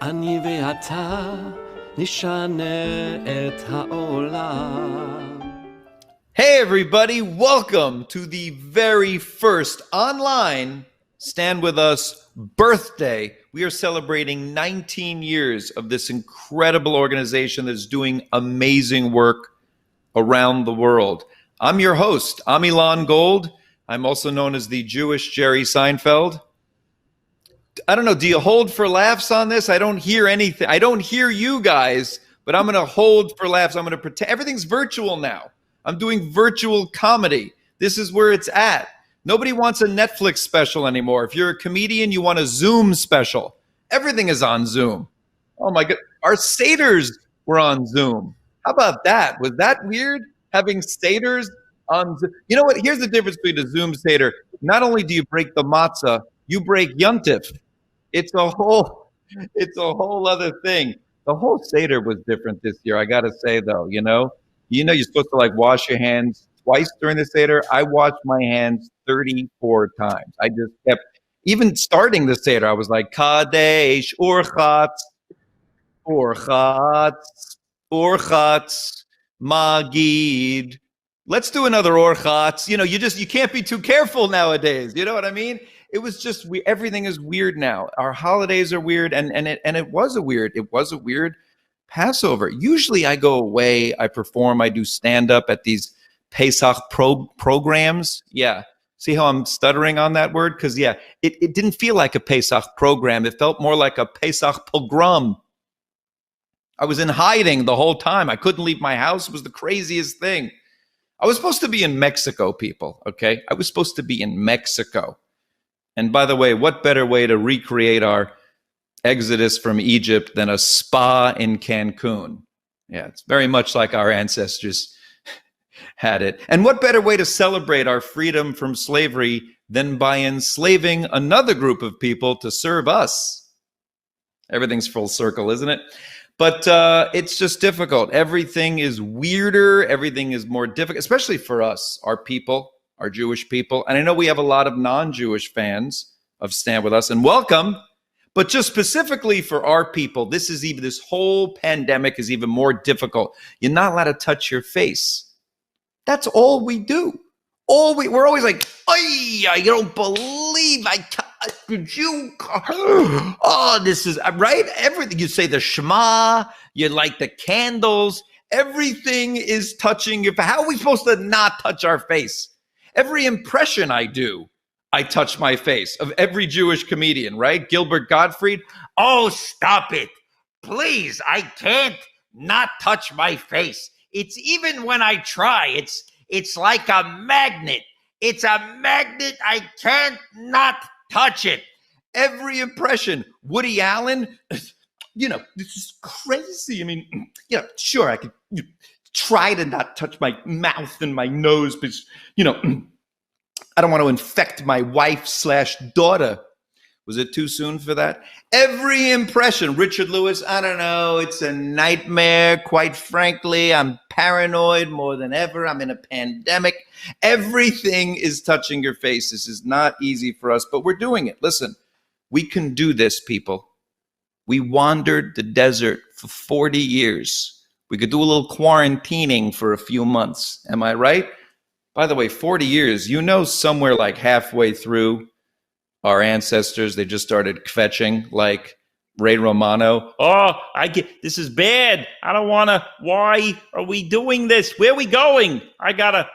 אני ואתה נשנה את העולם. Hey everybody, welcome to the very first online Stand With Us birthday. We are celebrating 19 years of this incredible organization that's doing amazing work around the world. I'm your host, Amilan Gold. I'm also known as the Jewish Jerry Seinfeld. I don't know, do you hold for laughs on this? I don't hear anything. I don't hear you guys, but I'm going to hold for laughs. I'm going to pretend. Everything's virtual now. I'm doing virtual comedy. This is where it's at. Nobody wants a Netflix special anymore. If you're a comedian, you want a Zoom special. Everything is on Zoom. Oh my God. Our Seders were on Zoom. How about that? Was that weird? Having Seders on Zoom? You know what? Here's the difference between a Zoom Seder. Not only do you break the matzah, you break Yontif. It's a whole other thing. The whole Seder was different this year. I got to say though, you know, you're supposed to like wash your hands twice during the Seder. I washed my hands 34 times. I just kept, even starting the Seder, I was like, Kadesh, Orchatz, Magid. Let's do another Orchatz. You know, you can't be too careful nowadays. You know what I mean? It was just, everything is weird now. Our holidays are weird, and it was a weird Passover. Usually I go away, I perform, I do stand-up at these Pesach programs. Yeah. See how I'm stuttering on that word? Because, yeah, it didn't feel like a Pesach program. It felt more like a Pesach pogrom. I was in hiding the whole time. I couldn't leave my house. It was the craziest thing. I was supposed to be in Mexico, people, okay? I was supposed to be in Mexico. And by the way, what better way to recreate our exodus from Egypt than a spa in Cancun? Yeah, it's very much like our ancestors had it. And what better way to celebrate our freedom from slavery than by enslaving another group of people to serve us? Everything's full circle, isn't it? But it's just difficult. Everything is weirder. Everything is more difficult, especially for us, our people, our Jewish people. And I know we have a lot of non-Jewish fans of Stand With Us, and welcome. But just specifically for our people, this whole pandemic is even more difficult. You're not allowed to touch your face. That's all we do. We're always like, I don't believe you. Oh, this is right. Everything you say, the Shema, you light the candles. Everything is touching your face. How are we supposed to not touch our face? Every impression I do, I touch my face, of every Jewish comedian, right? Gilbert Gottfried. Oh, stop it. Please, I can't not touch my face. It's even when I try, it's like a magnet. It's a magnet. I can't not touch it. Every impression. Woody Allen, you know, this is crazy. I mean, you know, sure, I could try to not touch my mouth and my nose, but, you know, I don't want to infect my wife/daughter. Was it too soon for that? Every impression. Richard Lewis, I don't know. It's a nightmare. Quite frankly, I'm paranoid more than ever. I'm in a pandemic. Everything is touching your face. This is not easy for us, but we're doing it. Listen, we can do this, people. We wandered the desert for 40 years. We could do a little quarantining for a few months. Am I right? By the way, 40 years, you know, somewhere like halfway through, our ancestors, they just started kvetching like Ray Romano. Oh, this is bad. I don't want to. Why are we doing this? Where are we going? I gotta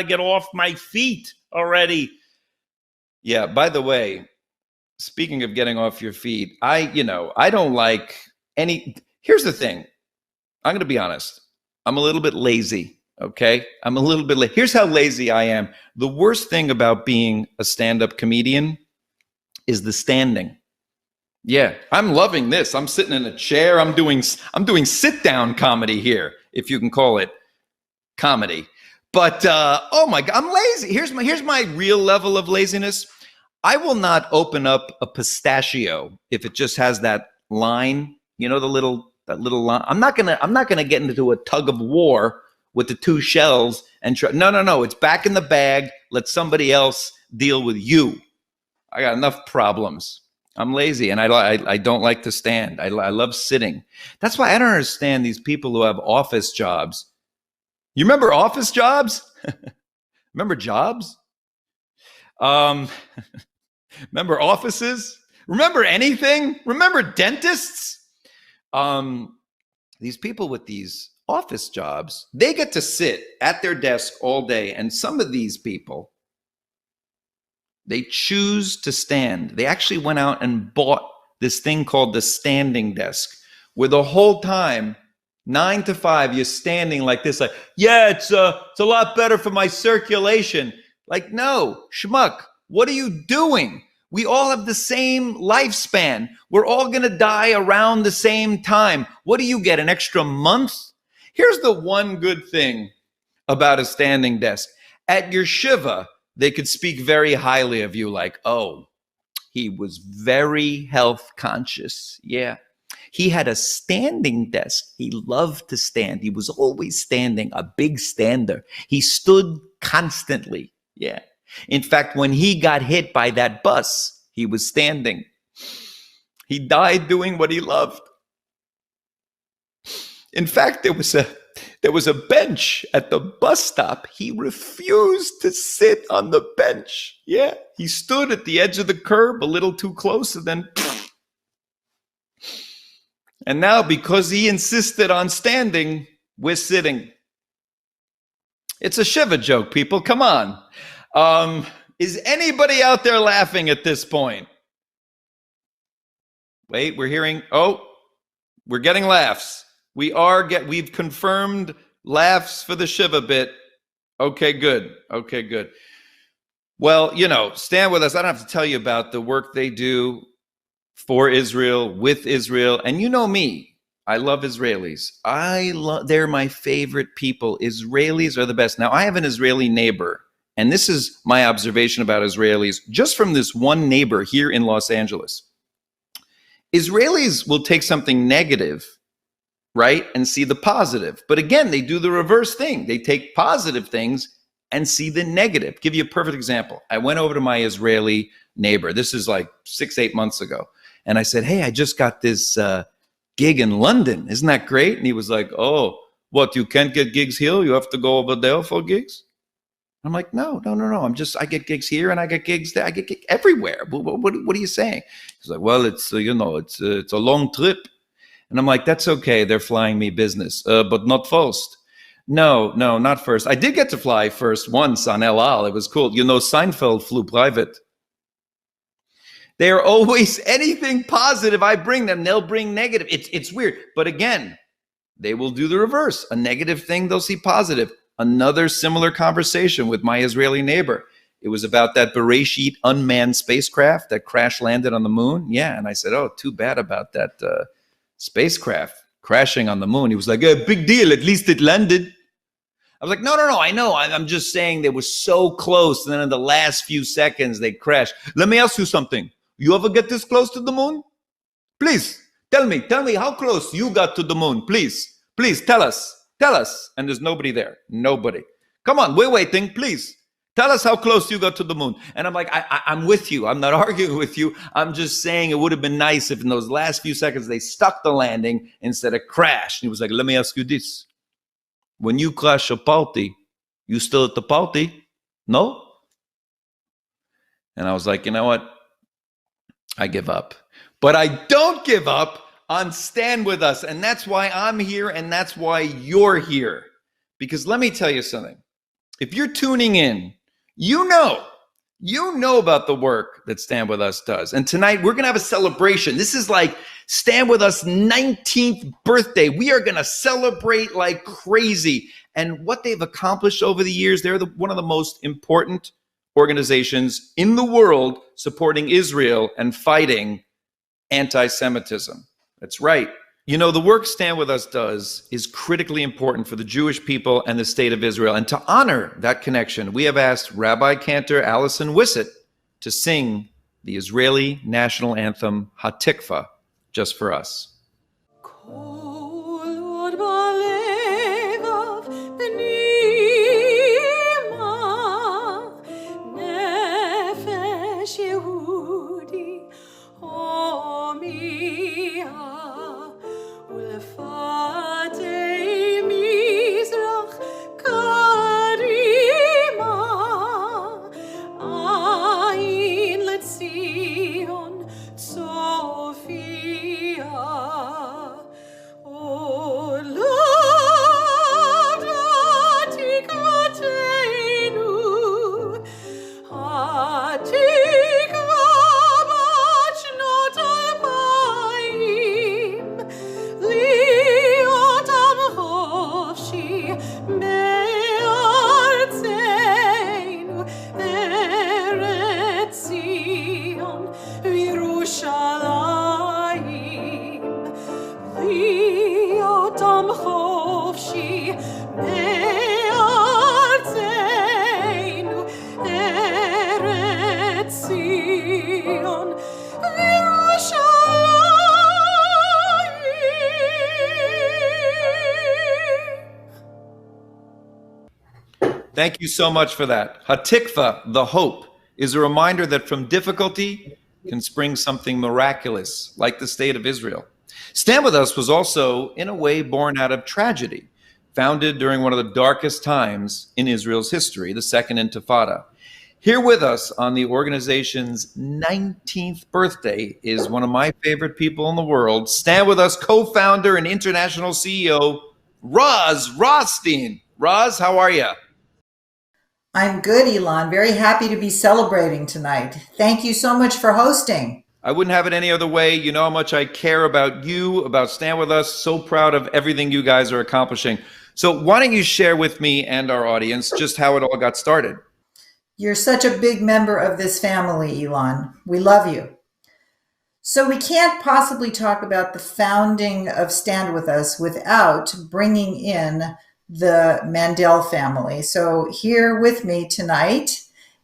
get off my feet already. Yeah, by the way, speaking of getting off your feet, I don't like any. Here's the thing. I'm going to be honest. I'm a little bit lazy. Okay, I'm a little bit late. Here's how lazy I am. The worst thing about being a stand-up comedian is the standing. Yeah, I'm loving this. I'm sitting in a chair. I'm doing sit-down comedy here, if you can call it comedy. But oh my God, I'm lazy. Here's my real level of laziness. I will not open up a pistachio if it just has that line. You know, that little line. I'm not gonna get into a tug of war with the 2 shells and try. No. It's back in the bag. Let somebody else deal with you. I got enough problems. I'm lazy and I don't like to stand. I love sitting. That's why I don't understand these people who have office jobs. You remember office jobs? Remember jobs? Remember offices? Remember anything? Remember dentists? These people with these office jobs, they get to sit at their desk all day. And some of these people, they choose to stand. They actually went out and bought this thing called the standing desk, where the whole time, 9 to 5, you're standing like this, like, yeah, it's a lot better for my circulation. Like, no, schmuck, what are you doing? We all have the same lifespan. We're all going to die around the same time. What do you get, an extra month? Here's the one good thing about a standing desk. At your shiva, they could speak very highly of you, like, oh, he was very health conscious. Yeah. He had a standing desk. He loved to stand. He was always standing, a big stander. He stood constantly. Yeah. In fact, when he got hit by that bus, he was standing. He died doing what he loved. In fact, there was a bench at the bus stop. He refused to sit on the bench. Yeah, he stood at the edge of the curb a little too close and then... And now, because he insisted on standing, we're sitting. It's a Shiva joke, people. Come on. Is anybody out there laughing at this point? Wait, we're getting laughs. We've confirmed laughs for the Shiva bit. Okay, good. Well, Stand With Us. I don't have to tell you about the work they do for Israel, with Israel. And you know me, I love Israelis. They're my favorite people. Israelis are the best. Now, I have an Israeli neighbor, and this is my observation about Israelis, just from this one neighbor here in Los Angeles. Israelis will take something negative, right, and see the positive. But again, they do the reverse thing. They take positive things and see the negative. Give you a perfect example. I went over to my Israeli neighbor. This is like 6-8 months ago. And I said, hey, I just got this gig in London. Isn't that great? And he was like, oh, what, you can't get gigs here? You have to go over there for gigs? I'm like, no. I get gigs here and I get gigs there. I get gigs everywhere. What are you saying? He's like, well, it's a long trip. And I'm like, that's okay. They're flying me business, but not first. No, not first. I did get to fly first once on El Al. It was cool. Seinfeld flew private. They are always anything positive I bring them, they'll bring negative. It's weird. But again, they will do the reverse. A negative thing, they'll see positive. Another similar conversation with my Israeli neighbor. It was about that Bereshit unmanned spacecraft that crash landed on the moon. Yeah, and I said, oh, too bad about that spacecraft crashing on the moon. He was like, big deal, at least it landed. I was like, no, I know. I'm just saying they were so close, and then in the last few seconds, they crashed. Let me ask you something. You ever get this close to the moon? Please, tell me how close you got to the moon. Please, tell us. And there's nobody there. Nobody. Come on, we're waiting. Please, tell us how close you got to the moon. And I'm like, I'm with you. I'm not arguing with you. I'm just saying it would have been nice if in those last few seconds they stuck the landing instead of crashed. And he was like, let me ask you this. When you crash a party, you still at the party? No? And I was like, you know what? I give up. But I don't give up on Stand With Us. And that's why I'm here, and that's why you're here. Because let me tell you something. If you're tuning in, you know about the work that Stand With Us does. And tonight, we're going to have a celebration. This is like Stand With Us' 19th birthday. We are going to celebrate like crazy. And what they've accomplished over the years, they're one of the most important organizations in the world supporting Israel and fighting anti-Semitism. That's right. The work Stand With Us does is critically important for the Jewish people and the state of Israel. And to honor that connection, we have asked Rabbi Cantor Allison Wissett to sing the Israeli national anthem, Hatikva, just for us. Kol od balevav Thank you so much for that. Hatikva, the hope, is a reminder that from difficulty can spring something miraculous, like the state of Israel. Stand With Us was also, in a way, born out of tragedy, founded during one of the darkest times in Israel's history, the Second Intifada. Here with us on the organization's 19th birthday is one of my favorite people in the world, Stand With Us co-founder and international CEO, Rothstein. Roz, how are you? I'm good, Elon. Very happy to be celebrating tonight. Thank you so much for hosting. I wouldn't have it any other way. You know how much I care about you, about Stand With Us. So proud of everything you guys are accomplishing. So why don't you share with me and our audience just how it all got started? You're such a big member of this family, Elon. We love you. So we can't possibly talk about the founding of Stand With Us without bringing in the Mandell family. So here with me tonight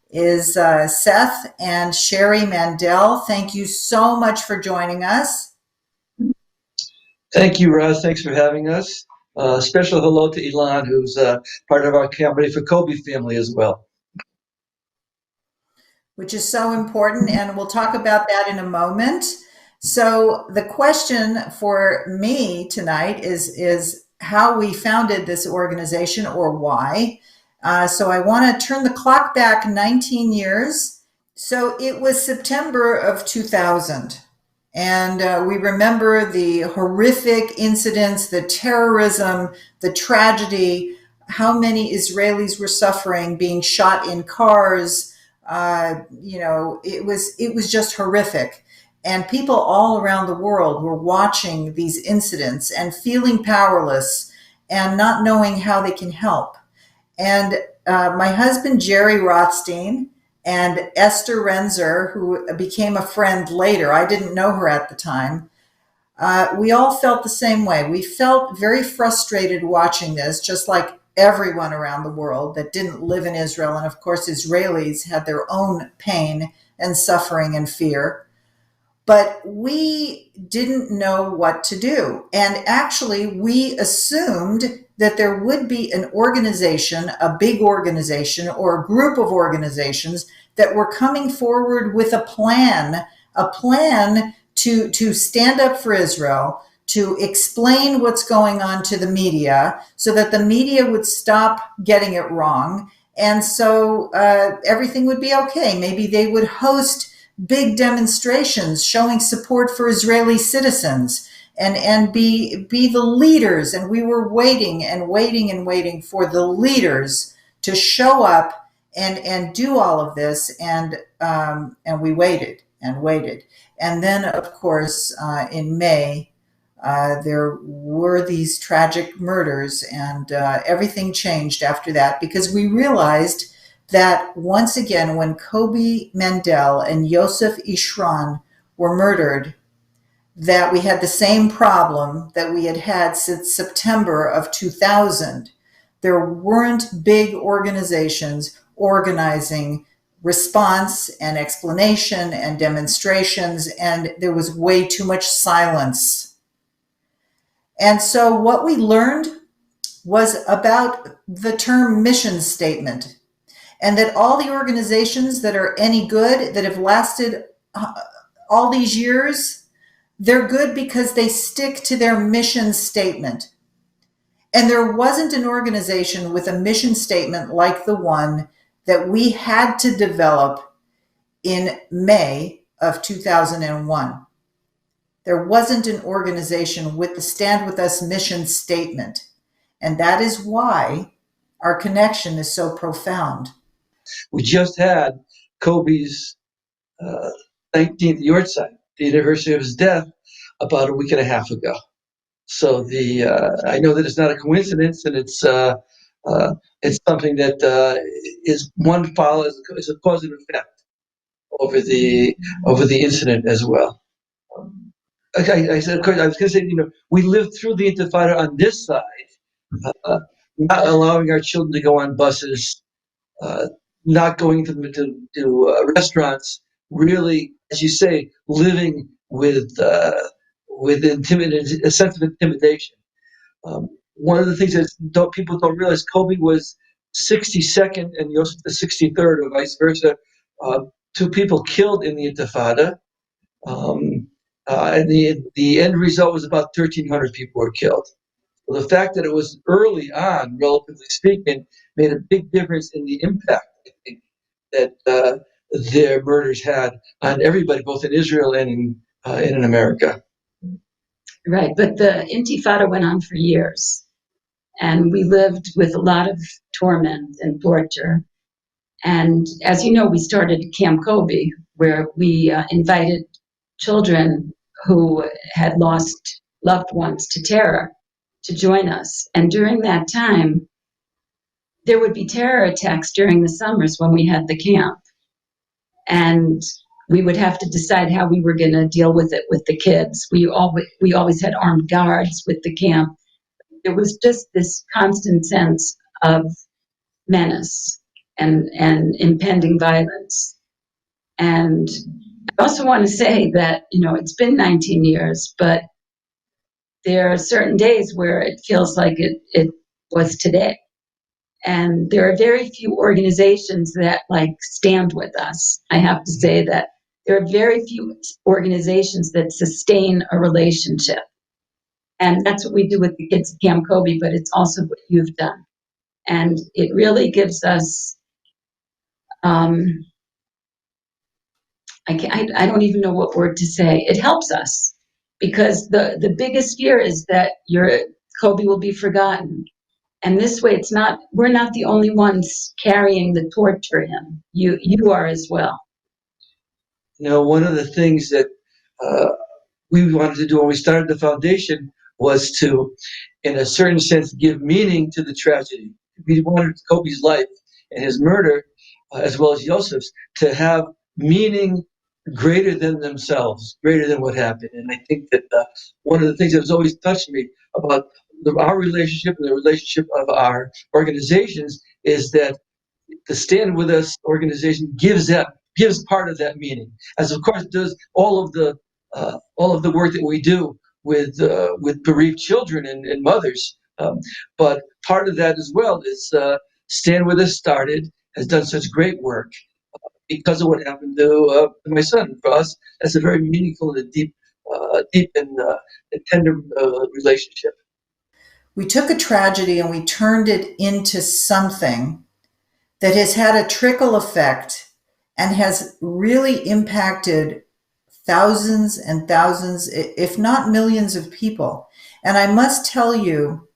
is Seth and Sherri Mandell. Thank you so much for joining us. Thank you, Roz. Thanks for having us. Special hello to Elon, who's part of our company for Koby family as well. Which is so important, and we'll talk about that in a moment. So the question for me tonight is how we founded this organization, or why. So I want to turn the clock back 19 years. So it was September of 2000. And we remember the horrific incidents, the terrorism, the tragedy, how many Israelis were suffering, being shot in cars. It was just horrific. And people all around the world were watching these incidents and feeling powerless and not knowing how they can help. And my husband, Jerry Rothstein, and Esther Renzer, who became a friend later, I didn't know her at the time, we all felt the same way. We felt very frustrated watching this, just like everyone around the world that didn't live in Israel. And of course, Israelis had their own pain and suffering and fear. But we didn't know what to do. And actually, we assumed that there would be an organization, a big organization, or a group of organizations that were coming forward with a plan to stand up for Israel, to explain what's going on to the media so that the media would stop getting it wrong. And so everything would be okay. Maybe they would host big demonstrations showing support for Israeli citizens and be the leaders. And we were waiting for the leaders to show up and do all of this. And we waited and waited. And then, of course, in May, there were these tragic murders, and everything changed after that, because we realized that once again, when Koby Mandell and Yosef Ishran were murdered, that we had the same problem that we had had since September of 2000. There weren't big organizations organizing response and explanation and demonstrations, and there was way too much silence. And so what we learned was about the term mission statement, and that all the organizations that are any good, that have lasted all these years, they're good because they stick to their mission statement. And there wasn't an organization with a mission statement like the one that we had to develop in May of 2001. There wasn't an organization with the Stand With Us mission statement. And that is why our connection is so profound. We just had Koby's 19th yahrzeit, the anniversary of his death, about a week and a half ago. So I know that it's not a coincidence, and it's something that is one follow is a cause and effect over the incident as well. Okay, I said, of course, I was going to say, we lived through the Intifada on this side, not allowing our children to go on buses, not going to restaurants, really, as you say, living with a sense of intimidation. One of the things that people don't realize, Koby was 62nd and Yosef the 63rd, or vice versa. Two people killed in the Intifada. And the end result was about 1,300 people were killed. Well, the fact that it was early on, relatively speaking, made a big difference in the impact, I think, that their murders had on everybody, both in Israel and in America. Right, but the Intifada went on for years, and we lived with a lot of torment and torture. And as you know, we started Camp Koby, where we invited children who had lost loved ones to terror to join us. And during that time, there would be terror attacks during the summers when we had the camp. And we would have to decide how we were going to deal with it with the kids. We always had armed guards with the camp. There was just this constant sense of menace and impending violence. And I also want to say that, it's been 19 years, but there are certain days where it feels like it was today. And there are very few organizations that stand with us. I have to say that there are very few organizations that sustain a relationship. And that's what we do with the kids at Camp Koby, but it's also what you've done. And it really gives us, I don't even know what word to say. It helps us because the biggest fear is that Koby will be forgotten. And this way, we're not the only ones carrying the torch for him. You are as well. One of the things that we wanted to do when we started the foundation was to, in a certain sense, give meaning to the tragedy. We wanted Koby's life and his murder, as well as Yosef's, to have meaning greater than themselves, greater than what happened. And I think that one of the things that has always touched me about our relationship and the relationship of our organizations is that the Stand With Us organization gives part of that meaning, as of course does all of the work that we do with bereaved children and mothers. But part of that as well is Stand With Us has done such great work because of what happened to my son. For us, that's a very meaningful and deep and tender relationship. We took a tragedy and we turned it into something that has had a trickle effect and has really impacted thousands and thousands, if not millions of people. And I must tell you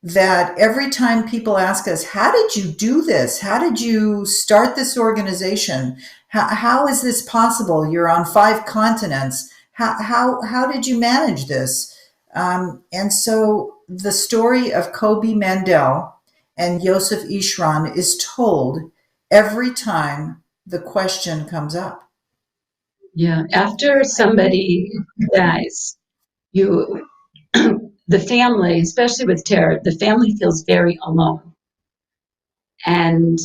that every time people ask us, how did you do this? How did you start this organization? How is this possible? You're on 5 continents. How did you manage this? And so the story of Koby Mandell and Yosef Ishran is told every time the question comes up. Yeah, after somebody dies, the family, especially with terror, the family feels very alone. And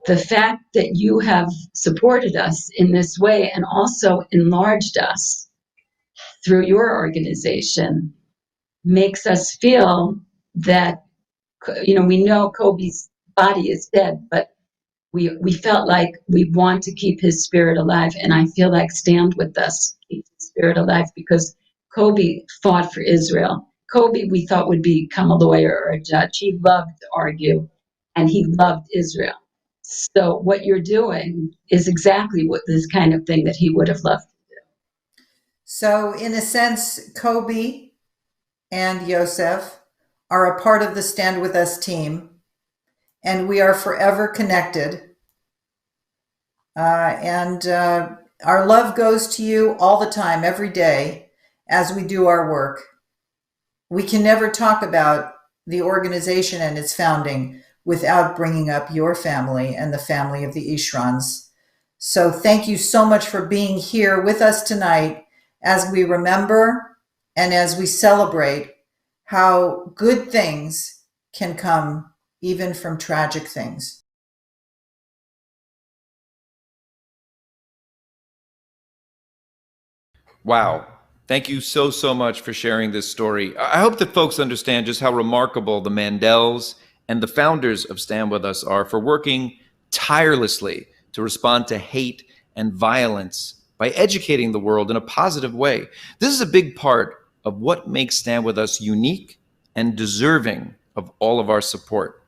the fact that you have supported us in this way and also enlarged us through your organization makes us feel that, we know Koby's body is dead, but we felt like we want to keep his spirit alive. And I feel like Stand With Us keeps his spirit alive because Koby fought for Israel. Koby, we thought, would become a lawyer or a judge. He loved to argue and he loved Israel. So what you're doing is exactly what this kind of thing that he would have loved to do. So in a sense, Koby and Yosef are a part of the Stand With Us team, and we are forever connected. And our love goes to you all the time, every day, as we do our work. We can never talk about the organization and its founding without bringing up your family and the family of the Ishrans. So thank you so much for being here with us tonight as we remember and as we celebrate how good things can come even from tragic things. Wow. Thank you so much for sharing this story. I hope that folks understand just how remarkable the Mandells and the founders of Stand With Us are for working tirelessly to respond to hate and violence by educating the world in a positive way. This is a big part of what makes Stand With Us unique and deserving of all of our support.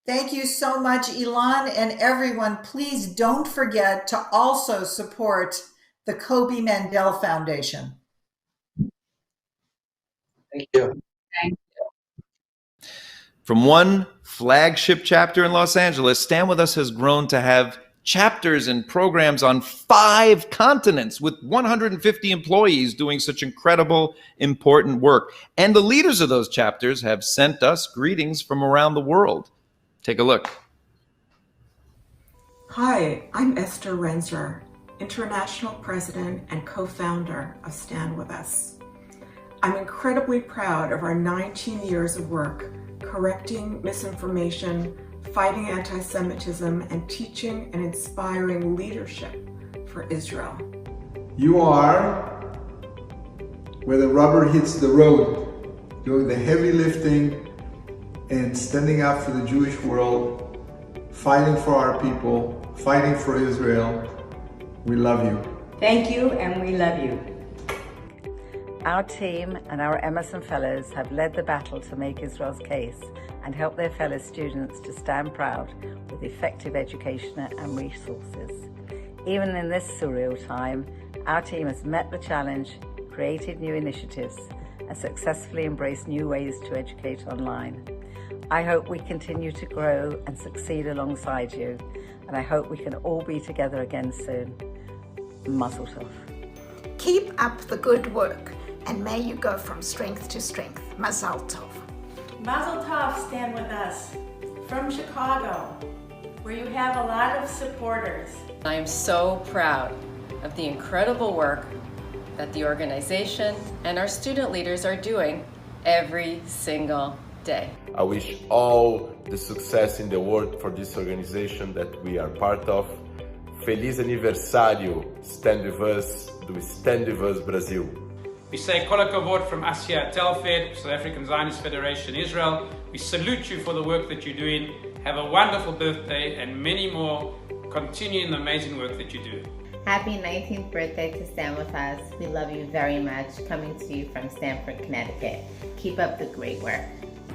Thank you so much, Elon, and everyone. Please don't forget to also support the Koby Mandell Foundation. Thank you. Thank From one flagship chapter in Los Angeles, Stand With Us has grown to have chapters and programs on 5 continents with 150 employees doing such incredible, important work. And the leaders of those chapters have sent us greetings from around the world. Take a look. Hi, I'm Esther Renzer, International President and co-founder of Stand With Us. I'm incredibly proud of our 19 years of work correcting misinformation, fighting anti-Semitism, and teaching and inspiring leadership for Israel. You are where the rubber hits the road, doing the heavy lifting and standing up for the Jewish world, fighting for our people, fighting for Israel. We love you. Thank you, and we love you. Our team and our Emerson Fellows have led the battle to make Israel's case and help their fellow students to stand proud with effective education and resources. Even in this surreal time, our team has met the challenge, created new initiatives, and successfully embraced new ways to educate online. I hope we continue to grow and succeed alongside you, and I hope we can all be together again soon. Mazel tov. Keep up the good work, and may you go from strength to strength. Mazel tov. Mazel tov, Stand With Us, from Chicago, where you have a lot of supporters. I am so proud of the incredible work that the organization and our student leaders are doing every single day. I wish all the success in the world for this organization that we are part of. Feliz aniversário, Stand With Us, do Stand With Us Brasil. We say Kol HaKavod from Asya Telfed, South African Zionist Federation, Israel. We salute you for the work that you're doing. Have a wonderful birthday and many more. Continue in the amazing work that you do. Happy 19th birthday to Stand With Us. We love you very much. Coming to you from Stamford, Connecticut. Keep up the great work.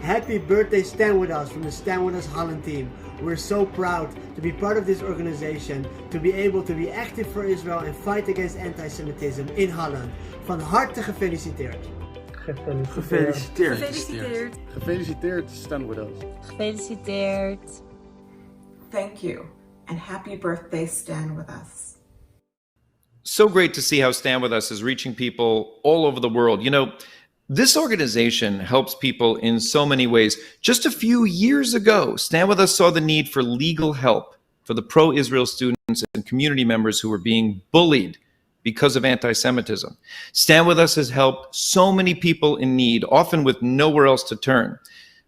Happy birthday, Stand With Us, from the Stand With Us Holland team. We're so proud to be part of this organization, to be able to be active for Israel and fight against anti-Semitism in Holland. Van harte gefeliciteerd. Gefeliciteerd. Gefeliciteerd. Gefeliciteerd, Stand With Us. Gefeliciteerd. Thank you, and happy birthday, Stand With Us. So great to see how Stand With Us is reaching people all over the world. You know, this organization helps people in so many ways. Just a few years ago, Stand With Us saw the need for legal help for the pro-Israel students and community members who were being bullied because of anti-Semitism. Stand With Us has helped so many people in need, often with nowhere else to turn.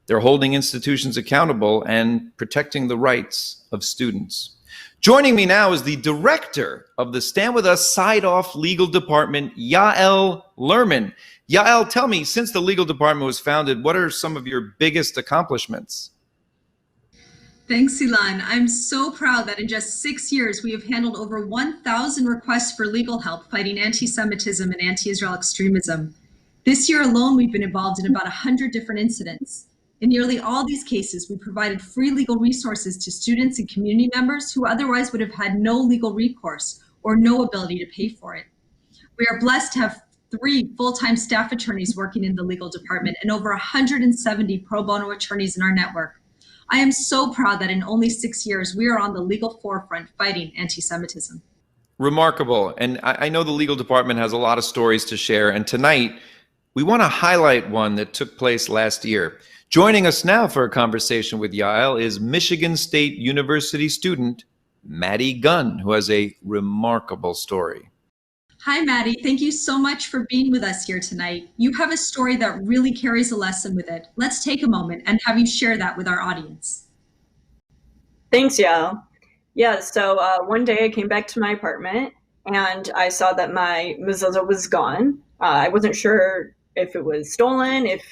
They're holding institutions accountable and protecting the rights of students. Joining me now is the director of the Stand With Us Side-Off Legal Department, Yael Lerman. Yael, tell me, since the legal department was founded, what are some of your biggest accomplishments? Thanks, Elon. I'm so proud that in just 6 years, we have handled over 1,000 requests for legal help fighting anti-Semitism and anti-Israel extremism. This year alone, we've been involved in about 100 different incidents. In nearly all these cases, we provided free legal resources to students and community members who otherwise would have had no legal recourse or no ability to pay for it. We are blessed to have 3 full-time staff attorneys working in the legal department and over 170 pro bono attorneys in our network. I am so proud that in only 6 years, we are on the legal forefront fighting anti-Semitism. Remarkable. And I know the legal department has a lot of stories to share. And tonight, we want to highlight one that took place last year. Joining us now for a conversation with Yael is Michigan State University student Maddy Gunn, who has a remarkable story. Hi, Maddy. Thank you so much for being with us here tonight. You have a story that really carries a lesson with it. Let's take a moment and have you share that with our audience. Thanks, Yael. Yeah, so one day I came back to my apartment and I saw that my mezuzah was gone. I wasn't sure if it was stolen, if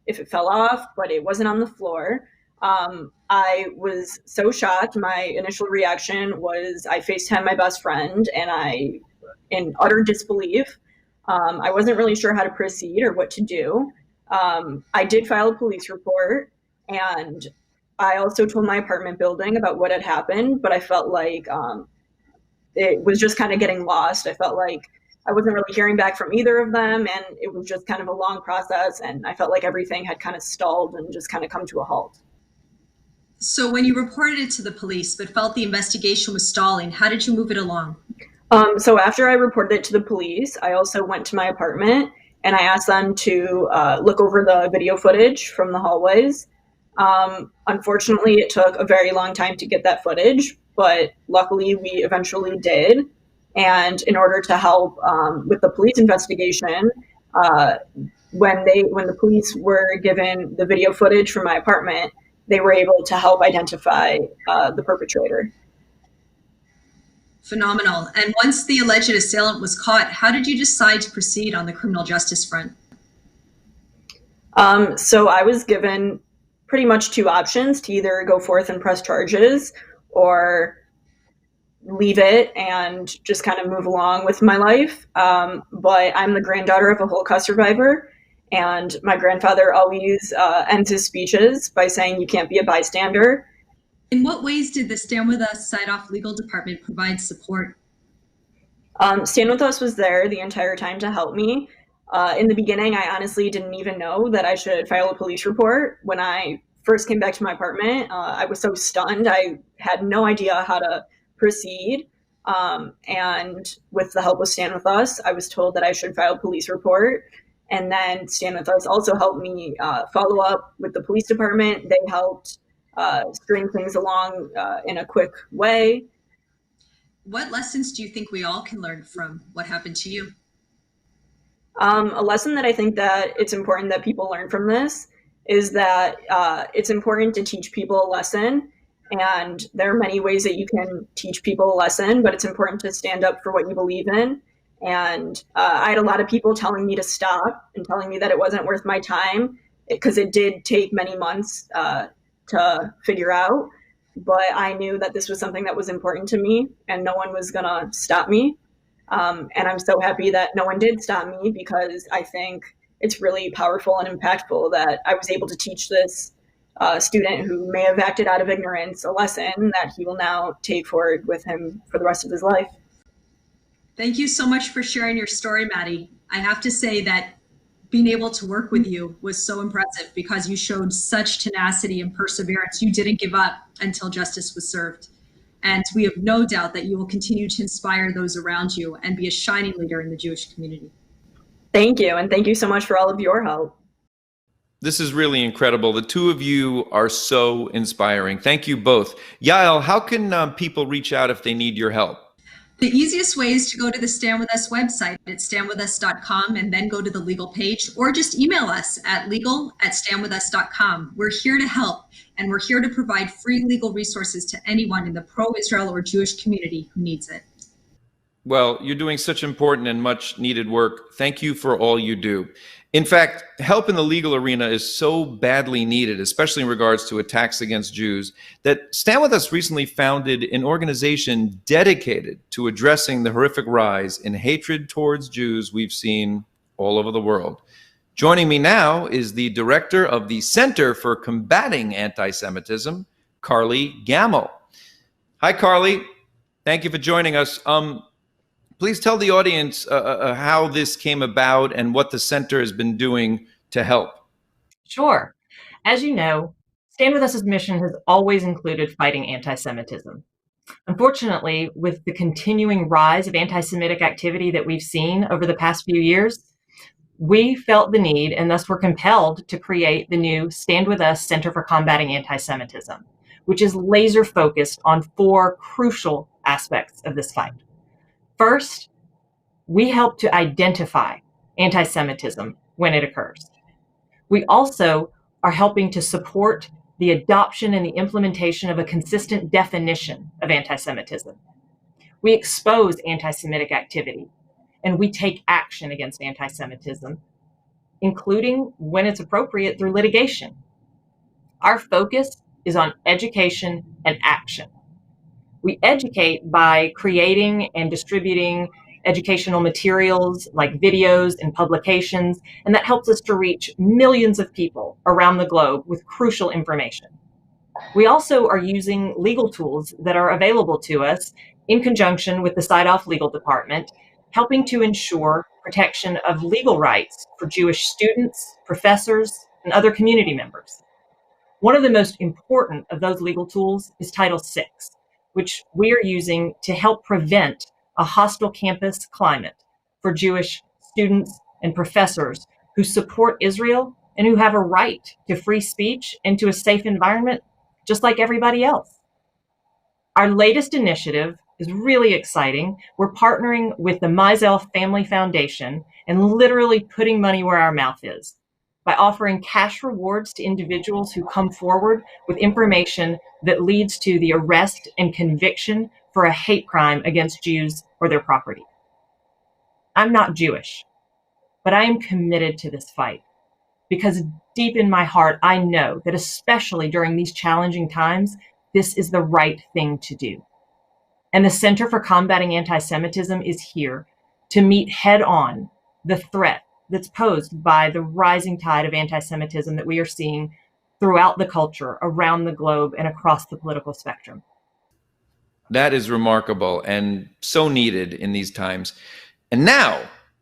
it fell off, but it wasn't on the floor. I was so shocked. My initial reaction was I FaceTimed my best friend and I, in utter disbelief, I wasn't really sure how to proceed or what to do. I did file a police report, and I also told my apartment building about what had happened, but I felt like it was just kind of getting lost. I felt like I wasn't really hearing back from either of them, and it was just kind of a long process, and I felt like everything had kind of stalled and just kind of come to a halt. So when you reported it to the police but felt the investigation was stalling, how did you move it along? So after I reported it to the police, I also went to my apartment and I asked them to look over the video footage from the hallways. Unfortunately, it took a very long time to get that footage, but luckily we eventually did. And in order to help with the police investigation, when the police were given the video footage from my apartment, they were able to help identify the perpetrator. Phenomenal. And once the alleged assailant was caught, how did you decide to proceed on the criminal justice front? So I was given pretty much two options: to either go forth and press charges or leave it and just kind of move along with my life. But I'm the granddaughter of a Holocaust survivor, and my grandfather always ends his speeches by saying, "You can't be a bystander." In what ways did the Stand With Us side-off legal department provide support? Stand With Us was there the entire time to help me. In the beginning, I honestly didn't even know that I should file a police report. When I first came back to my apartment, I was so stunned. I had no idea how to proceed. And with the help of Stand With Us, I was told that I should file a police report. And then Stand With Us also helped me follow up with the police department. They helped string things along in a quick way. What lessons do you think we all can learn from what happened to you? A lesson that I think that it's important that people learn from this is that it's important to teach people a lesson. And there are many ways that you can teach people a lesson, but it's important to stand up for what you believe in. And I had a lot of people telling me to stop and telling me that it wasn't worth my time, because it did take many months to figure out. But I knew that this was something that was important to me and no one was gonna stop me. And I'm so happy that no one did stop me, because I think it's really powerful and impactful that I was able to teach this student who may have acted out of ignorance a lesson that he will now take forward with him for the rest of his life. Thank you so much for sharing your story, Maddy. I have to say that being able to work with you was so impressive, because you showed such tenacity and perseverance. You didn't give up until justice was served. And we have no doubt that you will continue to inspire those around you and be a shining leader in the Jewish community. Thank you. And thank you so much for all of your help. This is really incredible. The two of you are so inspiring. Thank you both. Yael, how can people reach out if they need your help? The easiest way is to go to the Stand With Us website at standwithus.com and then go to the legal page, or just email us at legal@standwithus.com. We're here to help, and we're here to provide free legal resources to anyone in the pro-Israel or Jewish community who needs it. Well, you're doing such important and much needed work. Thank you for all you do. In fact, help in the legal arena is so badly needed, especially in regards to attacks against Jews, that Stand With Us recently founded an organization dedicated to addressing the horrific rise in hatred towards Jews we've seen all over the world. Joining me now is the director of the Center for Combating Anti-Semitism, Carly Gammill. Hi, Carly. Thank you for joining us. Please tell the audience how this came about and what the center has been doing to help. Sure. As you know, StandWithUs' mission has always included fighting anti-Semitism. Unfortunately, with the continuing rise of anti-Semitic activity that we've seen over the past few years, we felt the need and thus were compelled to create the new StandWithUs Center for Combating Anti-Semitism, which is laser focused on 4 crucial aspects of this fight. First, we help to identify anti-Semitism when it occurs. We also are helping to support the adoption and the implementation of a consistent definition of anti-Semitism. We expose anti-Semitic activity, and we take action against anti-Semitism, including when it's appropriate through litigation. Our focus is on education and action. We educate by creating and distributing educational materials like videos and publications, and that helps us to reach millions of people around the globe with crucial information. We also are using legal tools that are available to us in conjunction with the Side-Off Legal Department, helping to ensure protection of legal rights for Jewish students, professors, and other community members. One of the most important of those legal tools is Title VI, which we are using to help prevent a hostile campus climate for Jewish students and professors who support Israel and who have a right to free speech and to a safe environment, just like everybody else. Our latest initiative is really exciting. We're partnering with the Mandell Family Foundation and literally putting money where our mouth is by offering cash rewards to individuals who come forward with information that leads to the arrest and conviction for a hate crime against Jews or their property. I'm not Jewish, but I am committed to this fight because deep in my heart, I know that especially during these challenging times, this is the right thing to do. And the Center for Combating Anti-Semitism is here to meet head on the threat that's posed by the rising tide of anti-Semitism that we are seeing throughout the culture, around the globe, and across the political spectrum. That is remarkable and so needed in these times. And now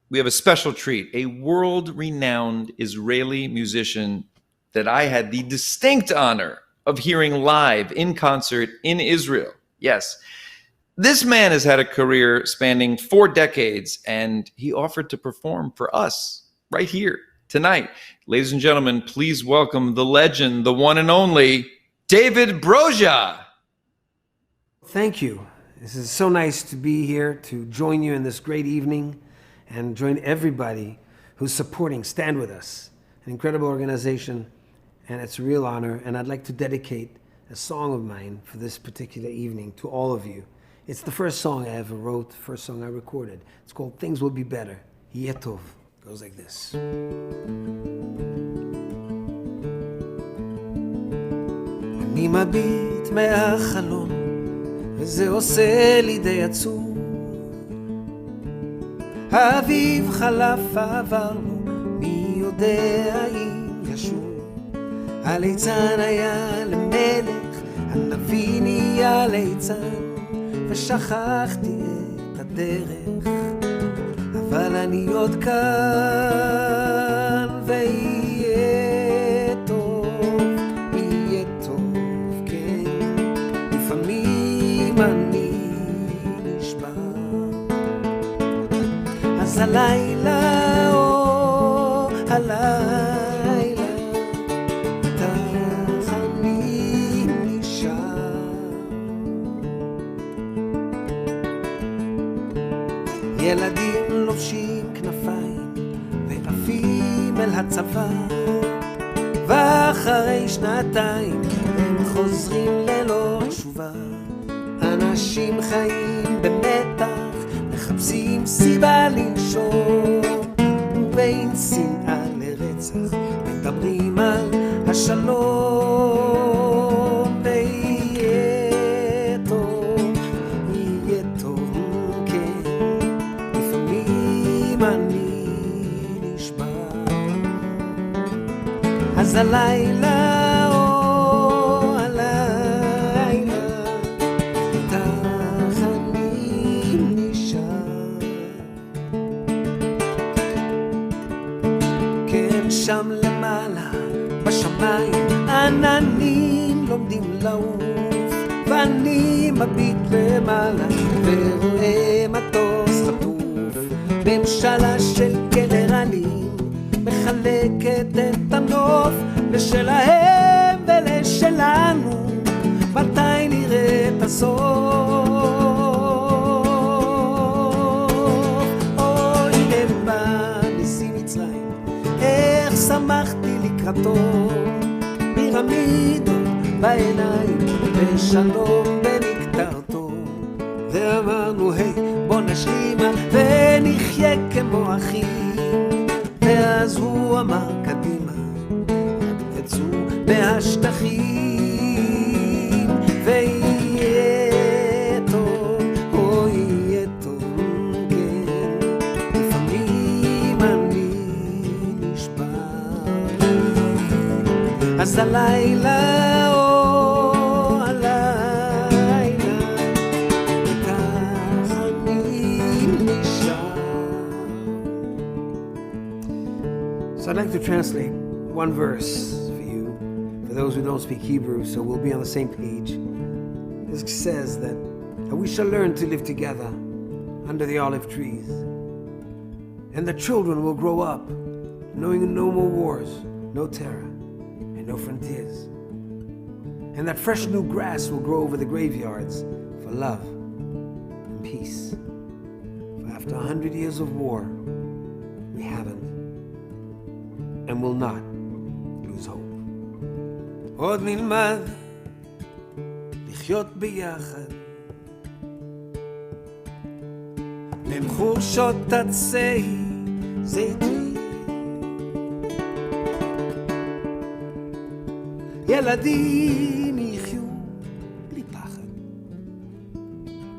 we have a special treat, a world-renowned Israeli musician that I had the distinct honor of hearing live in concert in Israel. Yes, this man has had a career spanning 4 decades, and he offered to perform for us right here tonight. Ladies and gentlemen, please welcome the legend, the one and only, David Broza. Thank you. This is so nice to be here to join you in this great evening and join everybody who's supporting Stand With Us, an incredible organization, and it's a real honor. And I'd like to dedicate a song of mine for this particular evening to all of you. It's the first song I ever wrote, first song I recorded. It's called Things Will Be Better. Yeh Tov. Goes like this. אני מביט מהחלון וזה עושה לי די עצוב. האביב חלף עברנו, מי יודע אם ישוב. הליצן היה למלך, הנביא נהיה ליצן, ושכחתי את הדרך, אבל אני עוד כאן, ויהיה טוב, יהיה טוב, כן. לפעמים אני נשבע, אז הלילה, או הלילה, איתך אני נשאר. ילדים לובשים כנפיים ועפים אל הצבא, ואחרי 2 הם חוזרים ללא תשובה. אנשים חיים במתח, מחפשים סיבה לנשום, ובין שנאה לרצח מדברים על השלום. ויהיה טוב, יהיה טוב, כן, לפעמים אני נשבע. אז הלילה, או הלילה, איתך אני נשאר. כן, שם למעלה בשמיים העננים לומדים לעוף, ואני מביט למעלה ורואה מטוס חטוף ממשלה של גנרלים מחלקת את הנוף לשלהם ולשלנו. מתי נראה את הסוף? אוי נאמן נשיא מצרים, איך שמחתי לקראתו, פירמידות בעיניים ושלום במקטרתו. ואמרנו היי בוא נשלימה ונחיה כמו אחים, ואז הוא אמר קדימה רק תצאו מהשטחים ויהיה טוב, או יהיה טוב, כן, לפעמים אני נשבר. אז הלילה, או הלילה, כך אני נשאר. So I'd like to translate one verse for you, for those who don't speak Hebrew, so we'll be on the same page. This says that we shall learn to live together under the olive trees, and the children will grow up knowing no more wars, no terror, and no frontiers, and that fresh new grass will grow over the graveyards for love and peace. For after 100 years of war, we haven't and will not lose hope. עוד נלמד לחיות ביחד בין חורשות עצי זיתים, ילדים יחיו בלי פחד,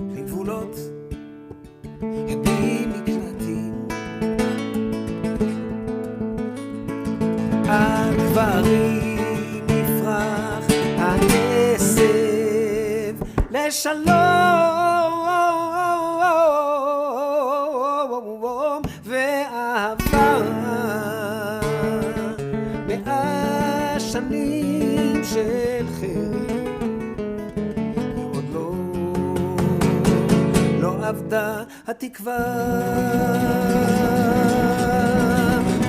בלי גבולות, בלי מקלטים. הגברים יפרח הכסף לשלום ואהבה. 100 שנים של חרב עוד לא אבדה התקווה,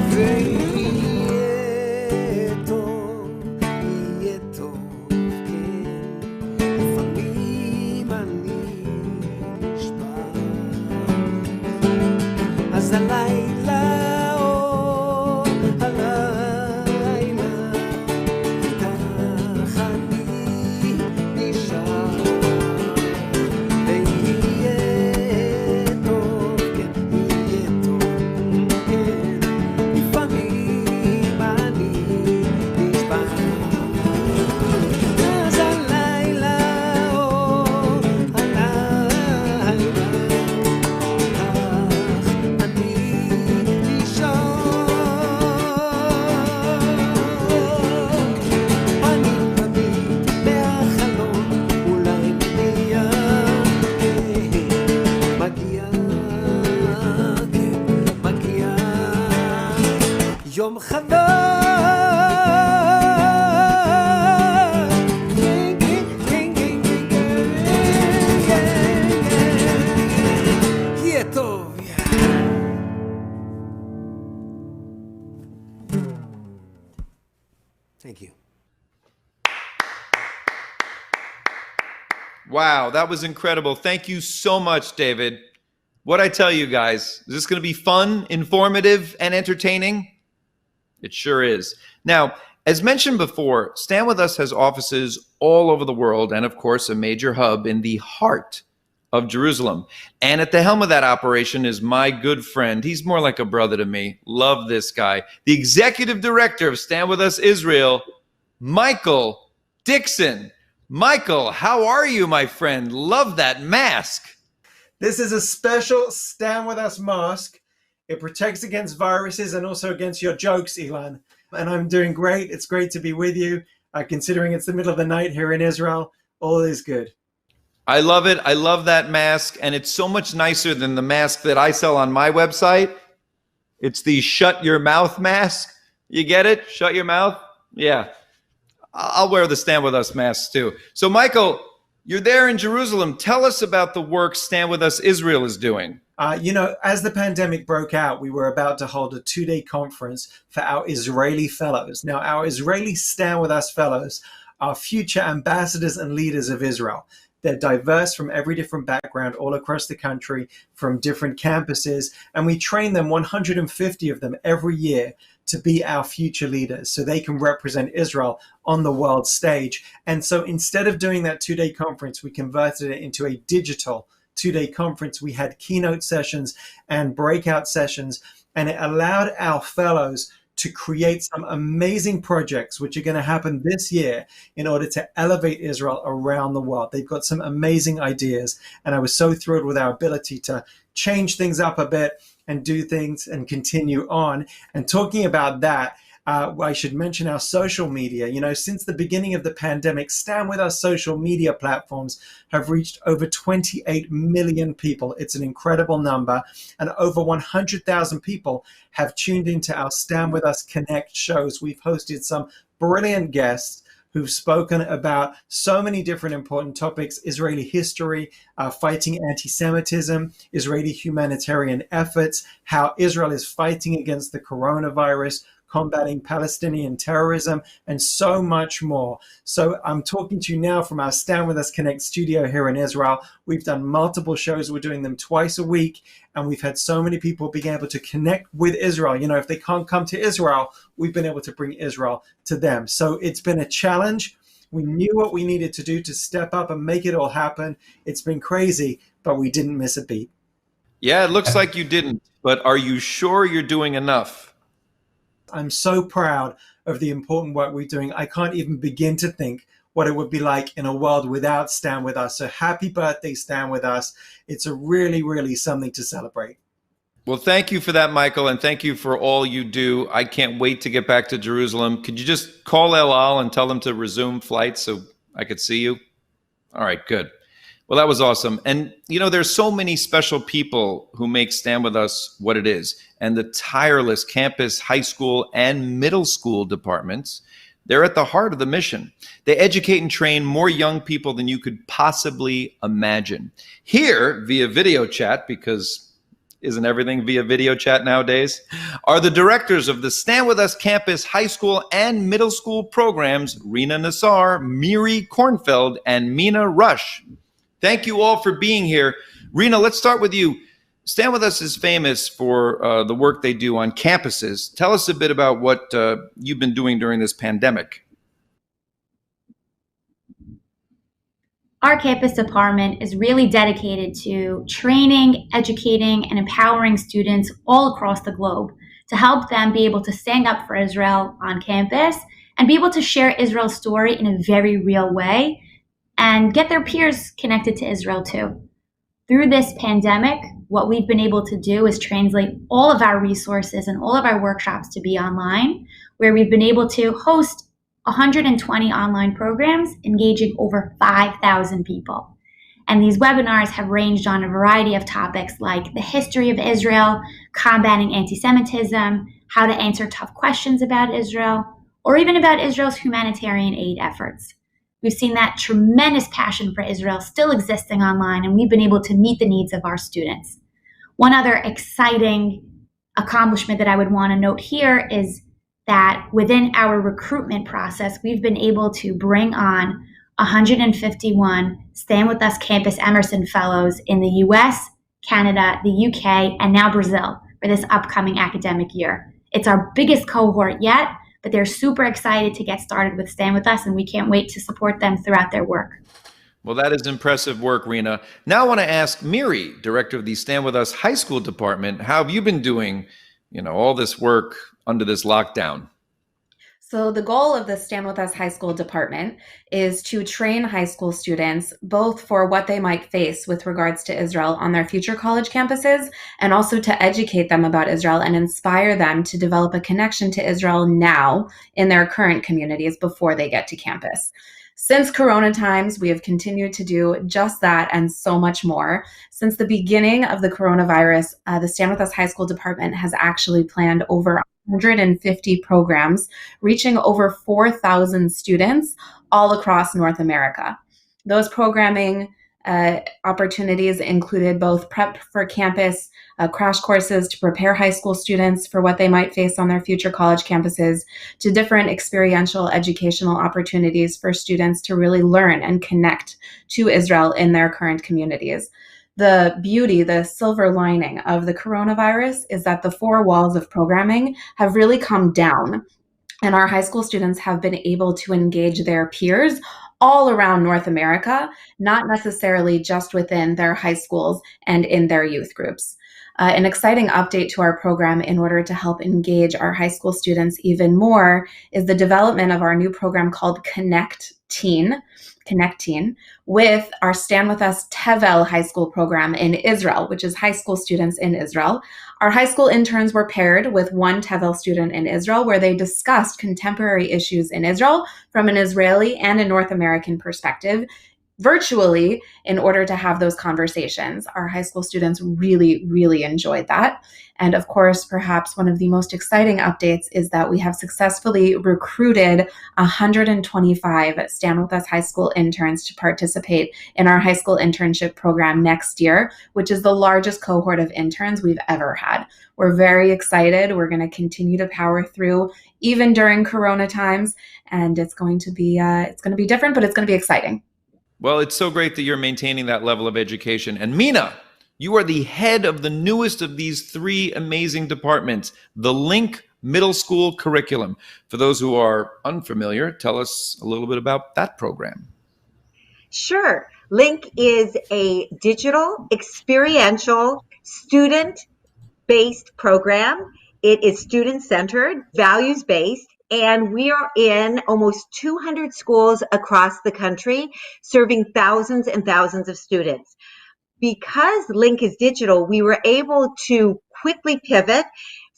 ויהיה טוב, יהיה טוב, כן, לפעמים אני נשבר. אז הלילה, או הלילה, כך אני נשאר. ויהיה טוב, כן, יהיה טוב, כן, לפעמים אני נשבר. אז הלילה, או הלילה, יום חדש יהיה טוב. Thank you. Wow, that was incredible. Thank you so much, David. What'd I tell you guys? Is this going to be fun, informative, and entertaining? It sure is. Now, as mentioned before, Stand With Us has offices all over the world and, of course, a major hub in the heart of Jerusalem. And at the helm of that operation is my good friend. He's more like a brother to me. Love this guy. The executive director of Stand With Us Israel, Michael Dickson. Michael, how are you, my friend? Love that mask. This is a special Stand With Us mask. It protects against viruses and also against your jokes, Elon. And I'm doing great. It's great to be with you. Considering it's the middle of the night here in Israel, all is good. I love it. I love that mask. And it's so much nicer than the mask that I sell on my website. It's the shut your mouth mask. You get it? Shut your mouth? Yeah. I'll wear the Stand With Us masks too. So Michael, you're there in Jerusalem. Tell us about the work Stand With Us Israel is doing. As the pandemic broke out, we were about to hold a 2-day conference for our Israeli fellows. Now, our Israeli Stand With Us fellows are future ambassadors and leaders of Israel. They're diverse from every different background all across the country, from different campuses, and we train them, 150 of them every year, to be our future leaders so they can represent Israel on the world stage. And so instead of doing that 2-day conference, we converted it into a digital 2-day conference. We had keynote sessions and breakout sessions, and it allowed our fellows to create some amazing projects which are going to happen this year in order to elevate Israel around the world. They've got some amazing ideas, and I was so thrilled with our ability to change things up a bit and do things and continue on. And talking about that, I should mention our social media. Since the beginning of the pandemic, Stand With Us social media platforms have reached over 28 million people. It's an incredible number. And over 100,000 people have tuned into our Stand With Us Connect shows. We've hosted some brilliant guests who've spoken about so many different important topics: Israeli history, fighting anti-Semitism, Israeli humanitarian efforts, how Israel is fighting against the coronavirus, combating Palestinian terrorism, and so much more. So I'm talking to you now from our Stand With Us Connect studio here in Israel. We've done multiple shows. We're doing them twice a week, and we've had so many people being able to connect with Israel. If they can't come to Israel, we've been able to bring Israel to them. So it's been a challenge. We knew what we needed to do to step up and make it all happen. It's been crazy, but we didn't miss a beat. Yeah, it looks like you didn't, but are you sure you're doing enough? I'm so proud of the important work we're doing. I can't even begin to think what it would be like in a world without Stand With Us. So happy birthday, Stand With Us. It's a really, really something to celebrate. Well, thank you for that, Michael, and thank you for all you do. I can't wait to get back to Jerusalem. Could you just call El Al and tell them to resume flights so I could see you? All right, good. Well, that was awesome. And, there's so many special people who make Stand With Us what it is. And the tireless campus, high school, and middle school departments, they're at the heart of the mission. They educate and train more young people than you could possibly imagine. Here, via video chat, because isn't everything via video chat nowadays, are the directors of the Stand With Us campus, high school, and middle school programs, Rena Nassar, Miri Kornfeld, and Mina Rush. Thank you all for being here. Rena, let's start with you. Stand With Us is famous for the work they do on campuses. Tell us a bit about what you've been doing during this pandemic. Our campus department is really dedicated to training, educating, and empowering students all across the globe to help them be able to stand up for Israel on campus and be able to share Israel's story in a very real way and get their peers connected to Israel too. Through this pandemic, what we've been able to do is translate all of our resources and all of our workshops to be online, where we've been able to host 120 online programs engaging over 5,000 people. And these webinars have ranged on a variety of topics like the history of Israel, combating anti-Semitism, how to answer tough questions about Israel, or even about Israel's humanitarian aid efforts. We've seen that tremendous passion for Israel still existing online, and we've been able to meet the needs of our students. One other exciting accomplishment that I would want to note here is that within our recruitment process, we've been able to bring on 151 Stand With Us Campus Emerson Fellows in the US, Canada, the UK, and now Brazil for this upcoming academic year. It's our biggest cohort yet, but they're super excited to get started with Stand With Us, and we can't wait to support them throughout their work. Well, that is impressive work, Rena. Now I want to ask Miri, director of the Stand With Us High School Department, how have you been doing, all this work under this lockdown? So the goal of the Stand With Us High School Department is to train high school students both for what they might face with regards to Israel on their future college campuses, and also to educate them about Israel and inspire them to develop a connection to Israel now in their current communities before they get to campus. Since Corona times, we have continued to do just that and so much more. Since the beginning of the coronavirus, the Stand With Us High School Department has actually planned over 150 programs reaching over 4,000 students all across North America. Those programming opportunities included both prep for campus, crash courses to prepare high school students for what they might face on their future college campuses, to different experiential educational opportunities for students to really learn and connect to Israel in their current communities. The beauty, the silver lining of the coronavirus is that the four walls of programming have really come down, and our high school students have been able to engage their peers all around North America, not necessarily just within their high schools and in their youth groups. An exciting update to our program in order to help engage our high school students even more is the development of our new program called Connect Teen, with our Stand With Us Tevel high school program in Israel, which is high school students in Israel. Our high school interns were paired with one Tevel student in Israel, where they discussed contemporary issues in Israel from an Israeli and a North American perspective, virtually, in order to have those conversations. Our high school students really, really enjoyed that. And of course, perhaps one of the most exciting updates is that we have successfully recruited 125 Stand With Us high school interns to participate in our high school internship program next year, which is the largest cohort of interns we've ever had. We're very excited. We're going to continue to power through even during Corona times, and it's going to be different, but it's going to be exciting. Well, it's so great that you're maintaining that level of education. And Mina, you are the head of the newest of these three amazing departments, the Link Middle School Curriculum. For those who are unfamiliar, tell us a little bit about that program. Sure. Link is a digital, experiential, student-based program. It is student-centered, values-based, and we are in almost 200 schools across the country, serving thousands and thousands of students. Because Link is digital, we were able to quickly pivot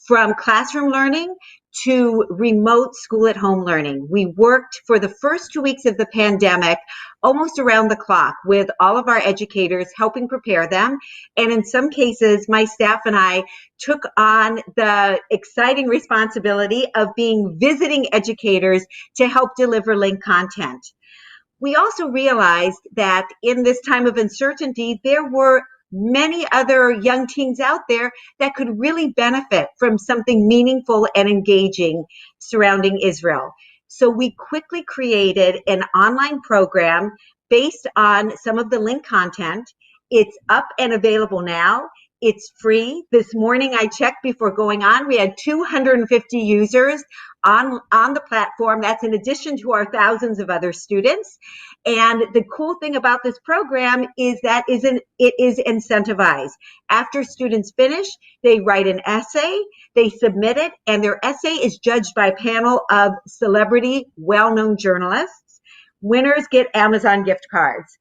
from classroom learning to remote school-at-home learning. We worked for the first 2 weeks of the pandemic almost around the clock with all of our educators, helping prepare them. And in some cases, my staff and I took on the exciting responsibility of being visiting educators to help deliver Link content. We also realized that in this time of uncertainty, there were many other young teens out there that could really benefit from something meaningful and engaging surrounding Israel. So we quickly created an online program based on some of the Link content. It's up and available now. It's free. This morning I checked before going on. We had 250 users on the platform. That's in addition to our thousands of other students. And the cool thing about this program is that it is incentivized. After students finish, they write an essay, they submit it, and their essay is judged by a panel of celebrity, well-known journalists. Winners get Amazon gift cards.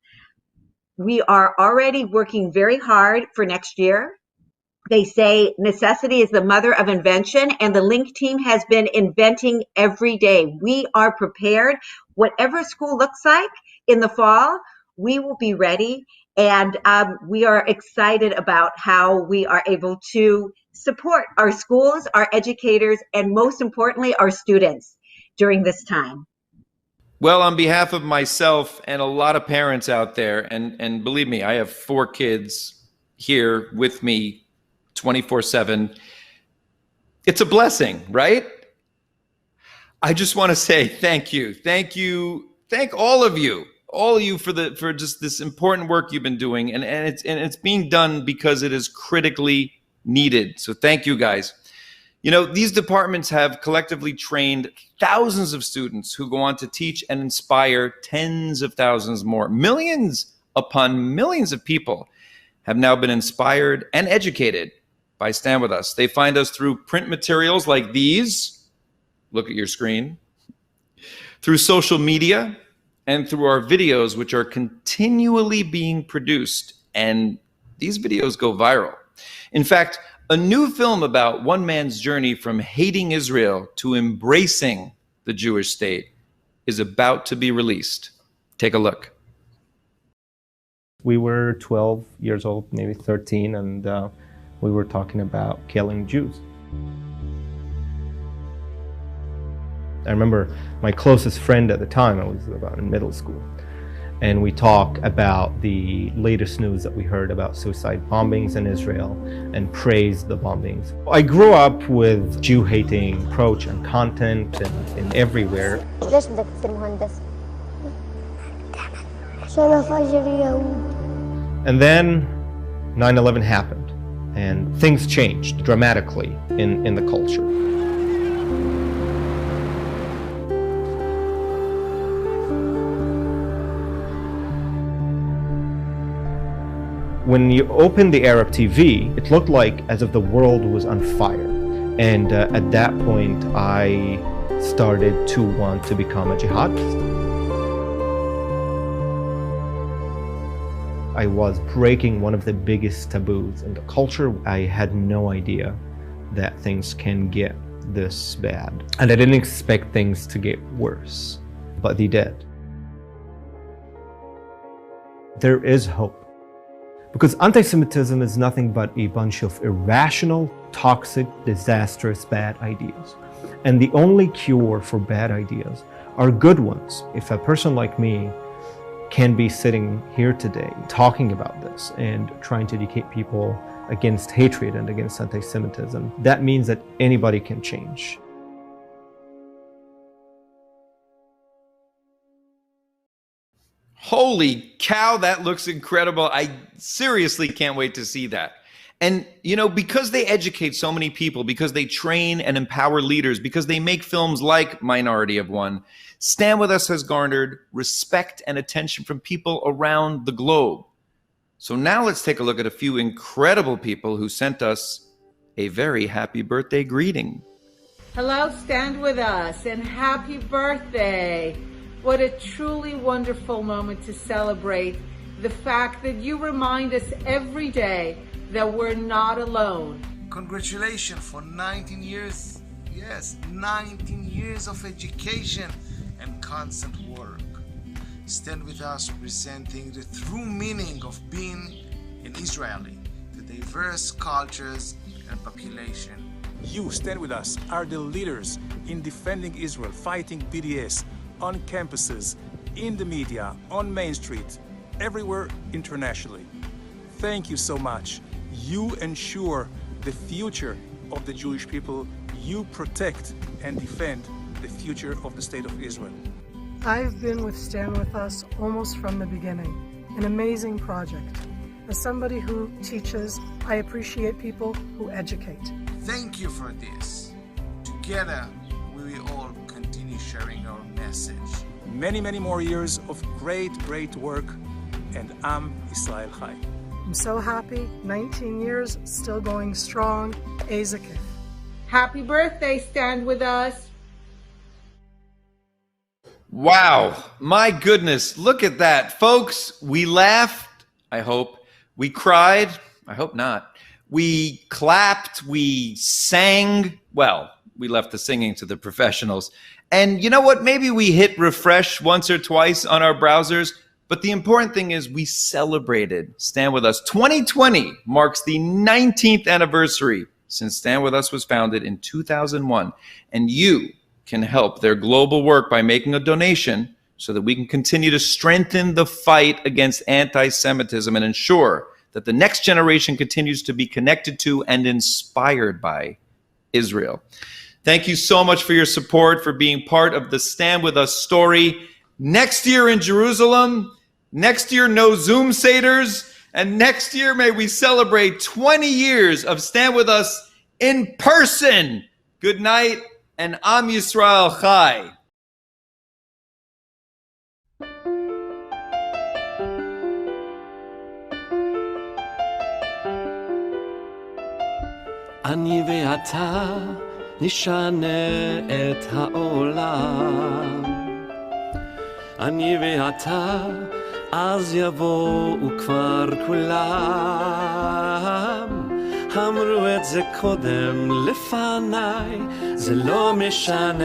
We are already working very hard for next year. They say necessity is the mother of invention, and the Link team has been inventing every day. We are prepared. Whatever school looks like in the fall, we will be ready, and we are excited about how we are able to support our schools, our educators, and most importantly, our students during this time. Well, on behalf of myself and a lot of parents out there, and believe me, I have 4 kids here with me 24/7. It's a blessing, right? I just want to say thank you. Thank you. Thank all of you for just this important work you've been doing. And it's being done because it is critically needed. So thank you guys. You know, these departments have collectively trained thousands of students who go on to teach and inspire tens of thousands more. Millions upon millions of people have now been inspired and educated by Stand With Us. They find us through print materials like these, look at your screen, through social media, and through our videos, which are continually being produced. And these videos go viral. In fact, a new film about one man's journey from hating Israel to embracing the Jewish state is about to be released. Take a look. We were 12 years old, maybe 13, and we were talking about killing Jews. I remember my closest friend at the time, I was about in middle school, and we talk about the latest news that we heard about suicide bombings in Israel and praised the bombings. I grew up with Jew-hating approach and content and everywhere. And then 9/11 happened, and things changed dramatically in the culture. When you opened the Arab TV, it looked like as if the world was on fire. And at that point, I started to want to become a jihadist. I was breaking one of the biggest taboos in the culture. I had no idea that things can get this bad. And I didn't expect things to get worse, but they did. There is hope. Because anti-Semitism is nothing but a bunch of irrational, toxic, disastrous, bad ideas. And the only cure for bad ideas are good ones. If a person like me can be sitting here today talking about this and trying to educate people against hatred and against anti-Semitism, that means that anybody can change. Holy cow, that looks incredible. I seriously can't wait to see that. And, you know, because they educate so many people, because they train and empower leaders, because they make films like Minority of One, Stand With Us has garnered respect and attention from people around the globe. So now let's take a look at a few incredible people who sent us a very happy birthday greeting. Hello, Stand With Us, and happy birthday. What a truly wonderful moment to celebrate the fact that you remind us every day that we're not alone. Congratulations for 19 years. Yes, 19 years of education and constant work. Stand With Us presenting the true meaning of being an Israeli to diverse cultures and population. You, Stand With Us, are the leaders in defending Israel, fighting BDS, on campuses, in the media, on Main Street, everywhere internationally. Thank you so much. You ensure the future of the Jewish people. You protect and defend the future of the State of Israel. I've been with Stand With Us almost from the beginning. An amazing project. As somebody who teaches, I appreciate people who educate. Thank you for this. Together, we will all continue sharing our message. Many, many more years of great, great work, and Am Israel Chai. I'm so happy. 19 years, still going strong. Ezekif. Happy birthday, Stand With Us. Wow, my goodness, look at that. Folks, we laughed, I hope. We cried, I hope not. We clapped, we sang. Well, we left the singing to the professionals. And you know what? Maybe we hit refresh once or twice on our browsers, but the important thing is we celebrated Stand With Us. 2020 marks the 19th anniversary since Stand With Us was founded in 2001. And you can help their global work by making a donation so that we can continue to strengthen the fight against anti-Semitism and ensure that the next generation continues to be connected to and inspired by Israel. Thank you so much for your support, for being part of the Stand With Us story. Next year in Jerusalem, next year no Zoom Seders, and next year may we celebrate 20 years of Stand With Us in person. Good night, and Am Yisrael Chai. אני ואתה נשנה את העולם. אני ואתה אז יבואו כבר כולם. אמרו את זה קודם לפניי, זה לא משנה.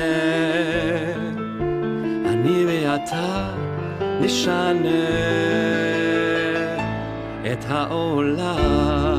אני ואתה נשנה את העולם.